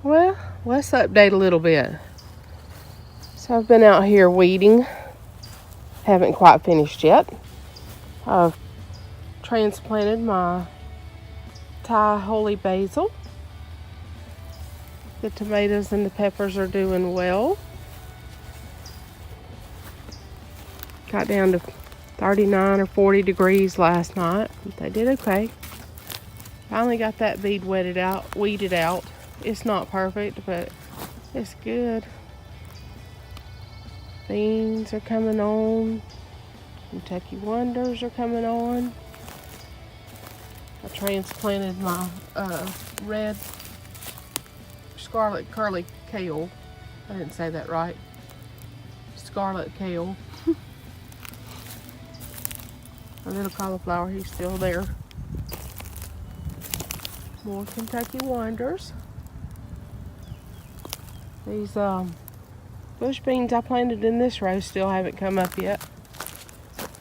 Well, let's update a little bit. So I've been out here weeding. Haven't quite finished yet. I've transplanted my Thai holy basil. The tomatoes and the peppers are doing well. Got down to 39 or 40 degrees last night. They did okay. Finally got that weeded out. It's not perfect, but it's good. Beans are coming on. Kentucky Wonders are coming on. I transplanted my red scarlet curly kale. I didn't say that right. Scarlet kale. A little cauliflower, he's still there. More Kentucky Wonders. These bush beans I planted in this row still haven't come up yet.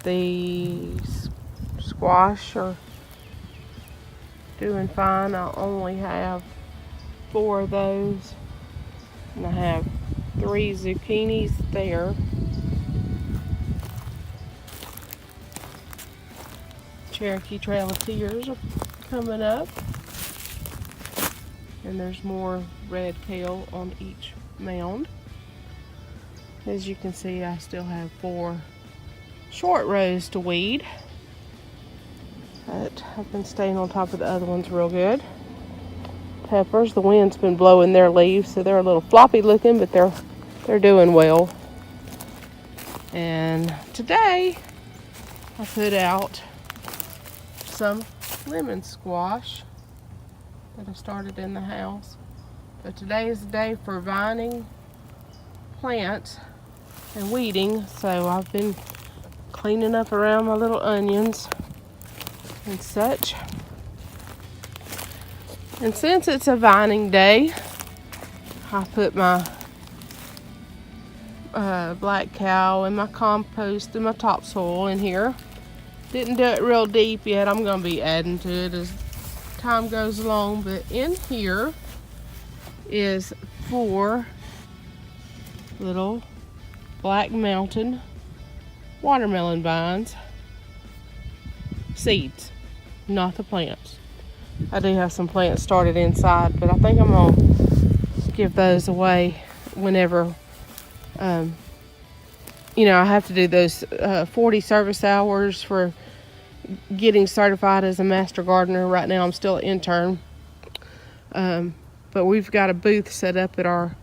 These squash are doing fine. I only have 4 of those. And I have 3 zucchinis there. Cherokee Trail of Tears are coming up. And there's more red kale on each mound. As you can see, I still have 4 short rows to weed. But I've been staying on top of the other ones real good. Peppers, the wind's been blowing their leaves, so they're a little floppy looking, but they're doing well. And today, I put out some lemon squash that I started in the house. But today is the day for vining plants and weeding, so I've been cleaning up around my little onions and such. And since it's a vining day, I put my black cow and my compost and my topsoil in here. Didn't do it real deep yet. I'm going to be adding to it as time goes along, but in here is 4 little Black Mountain watermelon vines. Seeds, not the plants. I do have some plants started inside, but I think I'm going to give those away whenever I have to do those 40 service hours for getting certified as a master gardener. Right now I'm still an intern, but we've got a booth set up at our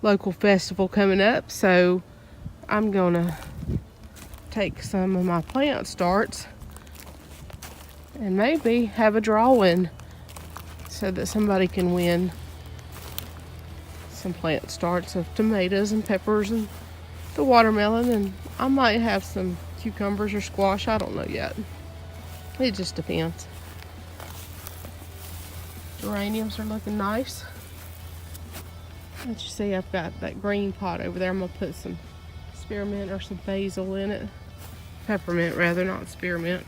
local festival coming up, so I'm gonna take some of my plant starts and maybe have a drawing so that somebody can win some plant starts of tomatoes and peppers and the watermelon, and I might have some cucumbers or squash. I don't know yet. It just depends. Geraniums are looking nice. As you see, I've got that green pot over there. I'm going to put some spearmint or some basil in it. Peppermint rather, not spearmint.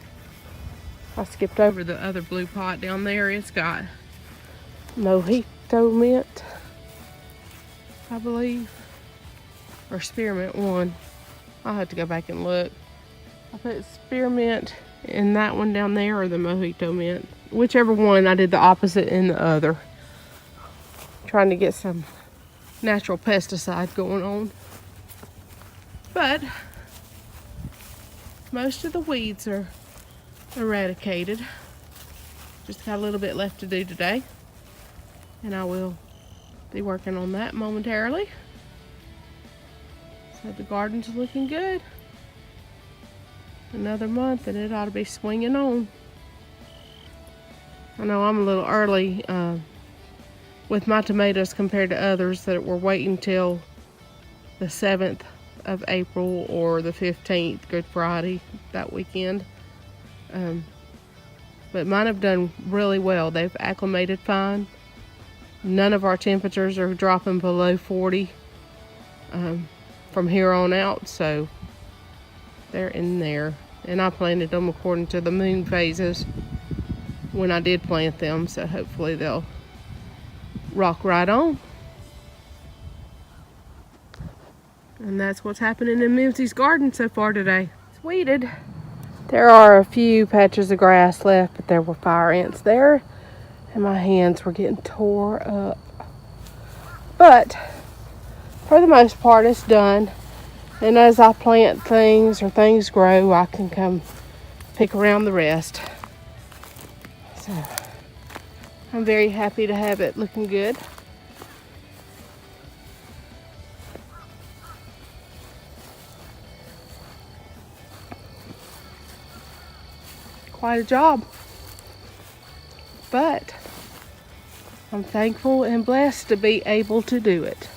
I skipped over the other blue pot down there. It's got mojito mint, I believe. Or spearmint one. I'll have to go back and look. I put spearmint in that one down there, or the mojito mint. Whichever one, I did the opposite in the other. Trying to get some natural pesticide going on. But most of the weeds are eradicated. Just got a little bit left to do today. And I will be working on that momentarily. So the garden's looking good. Another month and it ought to be swinging on. I know I'm a little early with my tomatoes compared to others that were waiting till the 7th of April or the 15th, Good Friday, that weekend. But mine have done really well. They've acclimated fine. None of our temperatures are dropping below 40 from here on out, so they're in there. And I planted them according to the moon phases when I did plant them, so hopefully they'll rock right on. And that's what's happening in Mimsy's garden so far today. It's weeded. There are a few patches of grass left, but there were fire ants there, and my hands were getting tore up. But for the most part, it's done. And as I plant things or things grow, I can come pick around the rest. So I'm very happy to have it looking good. Quite a job. But I'm thankful and blessed to be able to do it.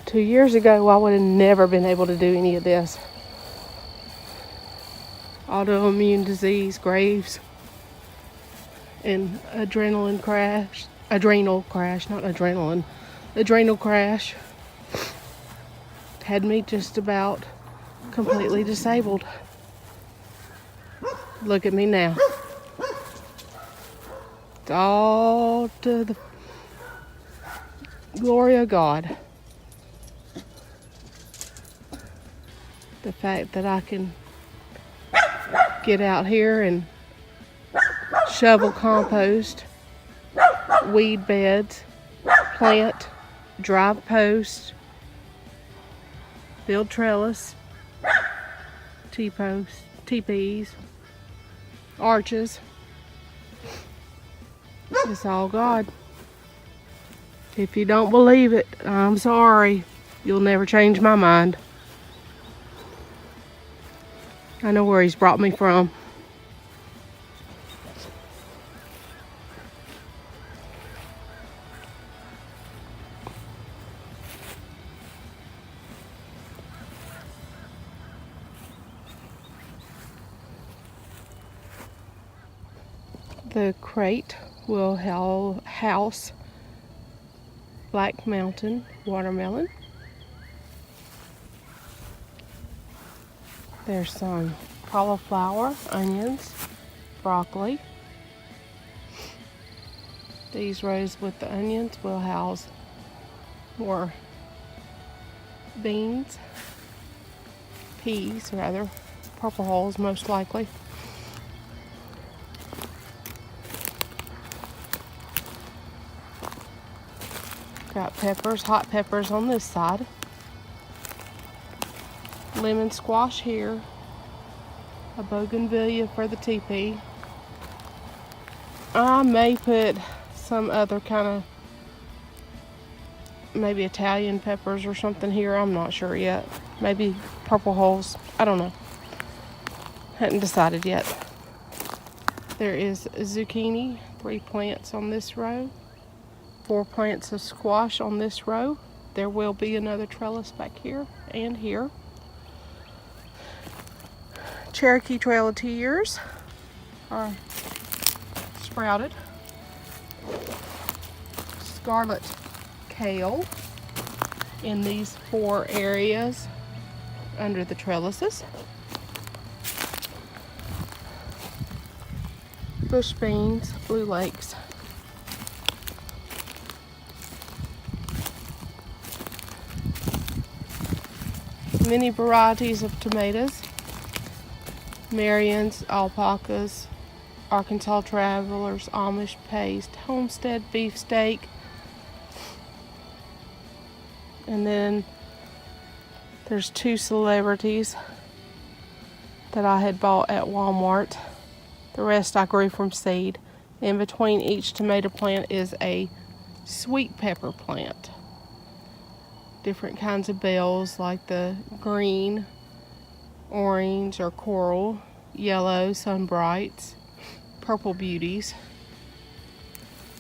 2 years ago, I would have never been able to do any of this. Autoimmune disease, Graves, and adrenal crash, had me just about completely disabled. Look at me now. It's all to the glory of God. The fact that I can get out here and shovel compost, weed beds, plant, drive posts, build trellis, T-posts, teepees, arches. It's all God. If you don't believe it, I'm sorry. You'll never change my mind. I know where He's brought me from. The crate will house Black Mountain watermelon. There's some cauliflower, onions, broccoli. These rows with the onions will house more beans, peas rather, purple hulls most likely. Got peppers, hot peppers on this side. Lemon squash here. A bougainvillea for the teepee. I may put some other kind of, maybe Italian peppers or something here. I'm not sure yet. Maybe purple hulls. I don't know. Hadn't decided yet. There is zucchini, 3 plants on this row. 4 plants of squash on this row. There will be another trellis back here and here. Cherokee Trail of Tears are sprouted. Scarlet kale in these 4 areas under the trellises. Bush beans, blue lakes. Many varieties of tomatoes. Marions, alpacas, Arkansas Travelers, Amish paste, homestead beefsteak. And then there's 2 celebrities that I had bought at Walmart. The rest I grew from seed. In between each tomato plant is a sweet pepper plant. Different kinds of bells like the green, orange or coral, yellow sunbrights, purple beauties,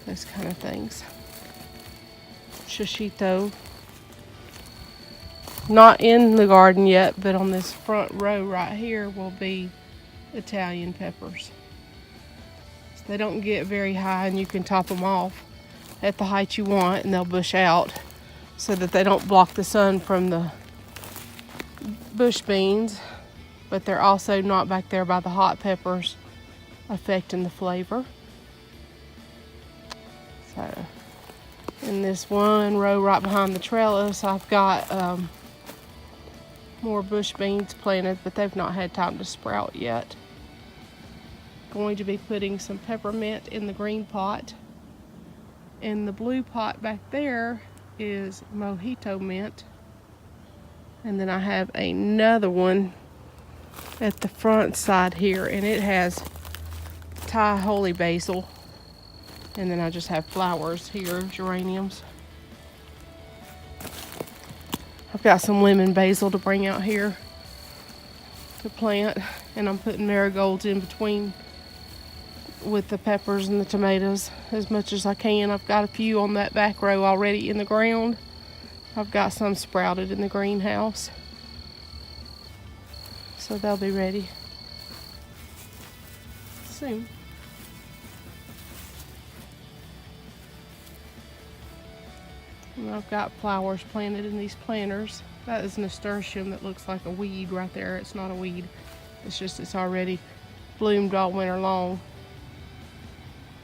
those kind of things. Shishito, not in the garden yet, but on this front row right here will be Italian peppers. So they don't get very high, and you can top them off at the height you want, and they'll bush out so that they don't block the sun from the bush beans, but they're also not back there by the hot peppers affecting the flavor. So in this one row right behind the trellis, I've got more bush beans planted, but they've not had time to sprout yet. Going to be putting some peppermint in the green pot. In the blue pot back there is mojito mint. And then I have another one at the front side here, and it has Thai holy basil. And then I just have flowers here, geraniums. I've got some lemon basil to bring out here to plant, and I'm putting marigolds in between with the peppers and the tomatoes as much as I can. I've got a few on that back row already in the ground. I've got some sprouted in the greenhouse, so they'll be ready soon. And I've got flowers planted in these planters. That is nasturtium that looks like a weed right there. It's not a weed. It's already bloomed all winter long.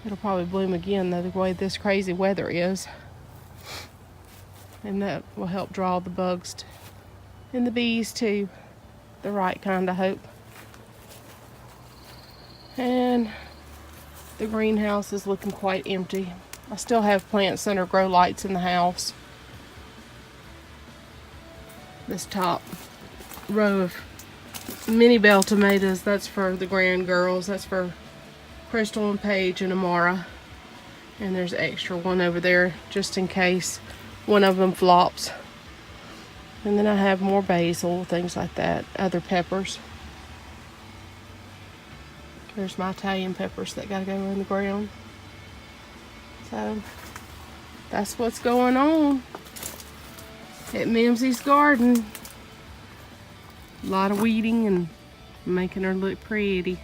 It'll probably bloom again though, the way this crazy weather is. And that will help draw the bugs and the bees to the right kind, I hope. And the greenhouse is looking quite empty. I still have plant center grow lights in the house. This top row of mini bell tomatoes, that's for the grand girls. That's for Crystal and Paige and Amara. And there's an extra one over there just in case one of them flops. And then I have more basil, things like that, other peppers. There's my Italian peppers that gotta go in the ground. So that's what's going on at Mimsy's garden. A lot of weeding and making her look pretty.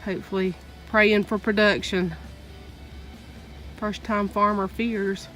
Hopefully praying for production. First time farmer fears.